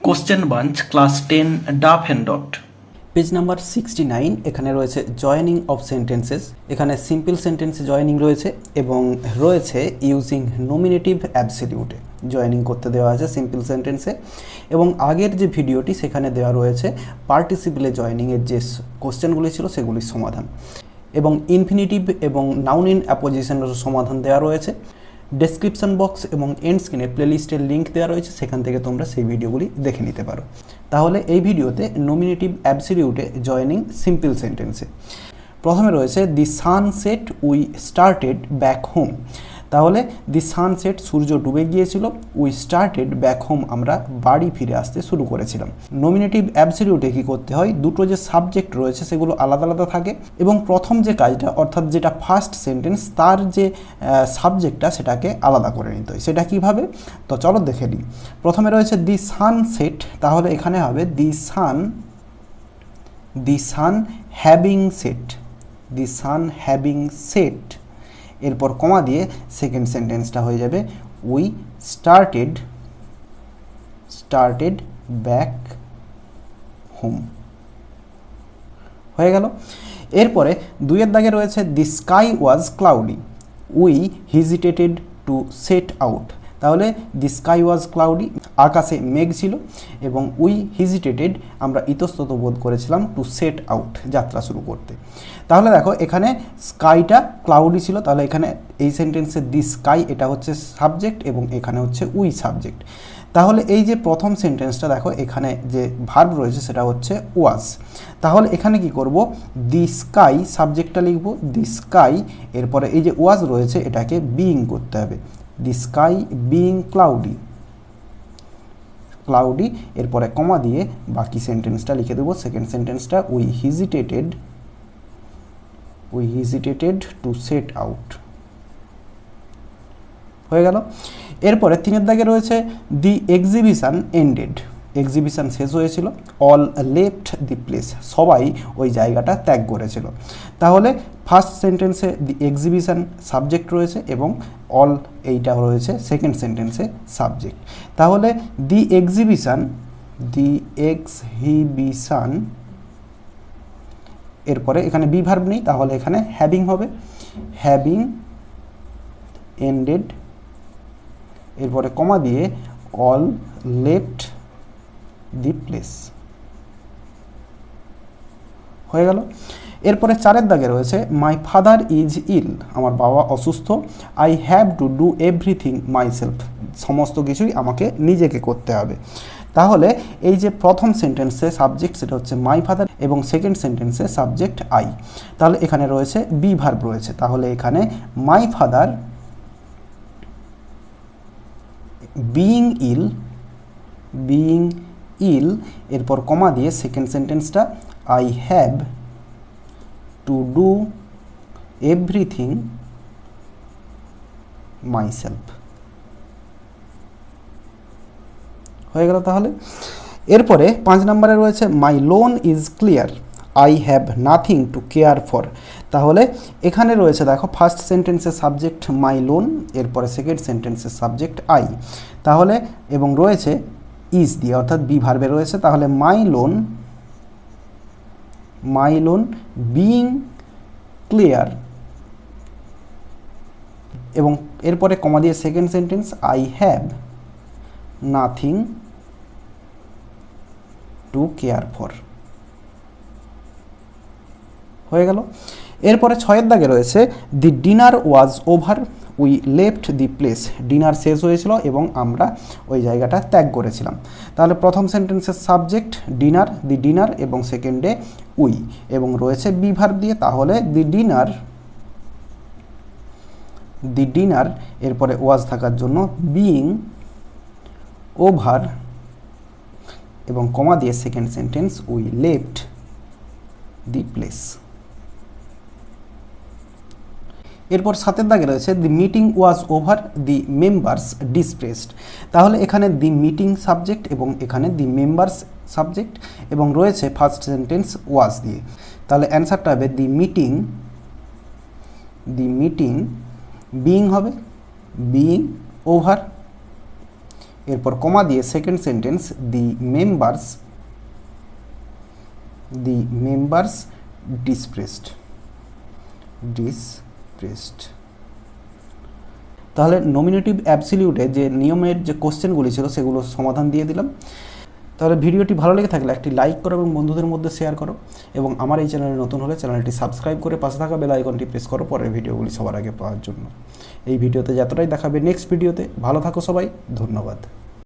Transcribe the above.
Question bunch class 10 ডাফ অ্যান্ড ডট। পেজ নাম্বার 69 এখানে রয়েছে জয়েনিং অফ সেন্টেন্সেস। এখানে সিম্পল সেন্টেন্সে জয়েনিং রয়েছে এবং রয়েছে ইউজিং নমিনেটিভ অ্যাবসলিউটে জয়েনিং করতে দেওয়া আছে সিম্পল সেন্টেন্সে। এবং আগের যে ভিডিওটি সেখানে দেওয়া রয়েছে পার্টিসিপলে জয়েনিংয়ের যে কোশ্চেনগুলি ছিল সেগুলির সমাধান, এবং ইনফিনিটিভ এবং নাউন ইন অ্যাপোজিশনের সমাধান দেওয়া রয়েছে। ডেসক্রিপশন বক্স এবং এন্ড স্ক্রিনে প্লেলিস্টের লিঙ্ক দেওয়া রয়েছে, সেখান থেকে তোমরা সেই ভিডিওগুলি দেখে নিতে পারো। তাহলে এই ভিডিওতে নমিনেটিভ অ্যাবসলিউটে জয়েনিং সিম্পল সেন্টেন্সে প্রথমে রয়েছে the sunset we started back home. তাহলে দি সানসেট সূর্য ডুবে গিয়েছিল, উই স্টার্টেড ব্যাক হোম আমরা বাড়ি ফিরে আসতে শুরু করেছিলাম। নমিনেটিভ অ্যাবসলিউটে কী করতে হয়, দুটো যে সাবজেক্ট রয়েছে সেগুলো আলাদা আলাদা থাকে এবং প্রথম যে কাজটা অর্থাৎ যেটা ফার্স্ট সেন্টেন্স তার যে সাবজেক্টটা সেটাকে আলাদা করে নিতে হয়। সেটা কীভাবে, তো চলো দেখে নিই। প্রথমে রয়েছে দি সানসেট, তাহলে এখানে হবে দি সান হ্যাভিং সেট, দি সান হ্যাভিং সেট, এরপর কমা দিয়ে সেকেন্ড সেন্টেন্সটা হয়ে যাবে উই স্টার্টেড ব্যাক হোম। হয়ে গেল। এরপরে দুইয়ের দাগে রয়েছে the sky was cloudy, we hesitated to set out. তাহলে দি স্কাই ওয়াজ ক্লাউডি, আকাশে মেঘ ছিল এবং উই হেজিটেটেড আমরা ইতস্তত বোধ করেছিলাম টু সেট আউট যাত্রা শুরু করতে। তাহলে দেখো এখানে স্কাইটা ক্লাউডি ছিল, তাহলে এখানে এই সেন্টেন্সে দি স্কাই এটা হচ্ছে সাবজেক্ট এবং এখানে হচ্ছে উই সাবজেক্ট। তাহলে এই যে প্রথম সেন্টেন্সটা দেখো এখানে যে ভার্ব রয়েছে সেটা হচ্ছে ওয়াজ। তাহলে এখানে কি করব, দি স্কাই সাবজেক্টটা লিখব দি স্কাই, এরপরে এই যে ওয়াজ রয়েছে এটাকে বিইং করতে হবে, দি স্কাই বিইং ক্লাউডি, এরপরে কমা দিয়ে বাকি সেন্টেন্সটা লিখে দেবো। সেকেন্ড সেন্টেন্সটা we hesitated to set out. হয়ে গেল। এরপরে তিনের দাগে রয়েছে দি এক্সিবিশন এন্ডেড, এক্সিবিশন শেষ হয়েছিল, অল লেফট দি প্লেস, সবাই ওই জায়গাটা ত্যাগ করেছিল। তাহলে ফার্স্ট সেন্টেন্সে দি এক্সিবিশন সাবজেক্ট রয়েছে এবং অল এইটা রয়েছে সেকেন্ড সেন্টেন্সে সাবজেক্ট। তাহলে দি এক্সিবিশন এরপরে এখানে বি ভার্ব নেই, তাহলে এখানে হ্যাভিং হবে, হ্যাভিং এন্ডেড, এরপরে কমা দিয়ে অল লেফট দি প্লেস। হয়ে গেল। এরপরে চারের দাগে রয়েছে মাই ফাদার ইজ ইল, আমার বাবা অসুস্থ, I have to do everything myself, সমস্ত কিছুই আমাকে নিজেকে করতে হবে। তাহলে এই যে প্রথম সেন্টেন্সে সাবজেক্ট সেটা হচ্ছে মাই ফাদার এবং সেকেন্ড সেন্টেন্সে সাবজেক্ট আই। তাহলে এখানে রয়েছে বি ভার্ব রয়েছে, তাহলে এখানে মাই ফাদার বিইং ইল, এরপর কমা দিয়ে সেকেন্ড সেন্টেন্সটা I have to do everything myself. হয়ে গেল। তাহলে এরপরে 5 নম্বরে রয়েছে my loan is clear, I have nothing to care for. তাহলে এখানে রয়েছে দেখো ফার্স্ট সেন্টেন্সের সাবজেক্ট মাই লোন, এরপরে সেকেন্ড সেন্টেন্সের সাবজেক্ট আই, তাহলে এবং রয়েছে ইজ দিয়ে অর্থাৎ বি ভার্বে রয়েছে। তাহলে মাই লোন বিইং ক্লিয়ার এবং এরপরে কমা দিয়ে second sentence I have nothing to care for. হয়ে গেল। এরপরে 6 দাগে রয়েছে the dinner was over, we left the place, dinner শেষ হয়েছিল এবং আমরা ওই জায়গাটা ত্যাগ করেছিলাম। তাহলে প্রথম সেন্টেন্সের সাবজেক্ট দি ডিনার এবং সেকেন্ডে উই এবং রয়েছে বি ভার্ব দিয়ে। তাহলে দি ডিনার এরপরে ওয়াজ থাকার জন্য বিইং ওভার এবং কমা দিয়ে second sentence we left the place. এরপর 7 দাগে রয়েছে the meeting was over, the members dispersed. তাহলে এখানে দি মিটিং সাবজেক্ট এবং এখানে দি মেম্বার্স সাবজেক্ট এবং রয়েছে ফার্স্ট সেন্টেন্স ওয়াজ দিয়ে। তাহলে অ্যান্সারটা হবে দি মিটিং বিইং হবে, বিইং ওভার এরপর কমা দিয়ে second sentence the members dispersed. তাহলে নমিনেটিভ অ্যাবসলিউটে যে নিয়মের যে কোশ্চেনগুলি ছিল সেগুলো সমাধান দিয়ে দিলাম। তাহলে ভিডিওটি ভালো লেগে থাকলে একটি লাইক করো এবং বন্ধুদের মধ্যে শেয়ার করো, এবং আমার এই চ্যানেলে নতুন হলে চ্যানেলটি সাবস্ক্রাইব করে পাশে থাকা বেল আইকনটি প্রেস করো পরের ভিডিওগুলি সবার আগে পাওয়ার জন্য। এই ভিডিওতে যতটাই দেখাবে নেক্সট ভিডিওতে। ভালো থাকো সবাই, ধন্যবাদ।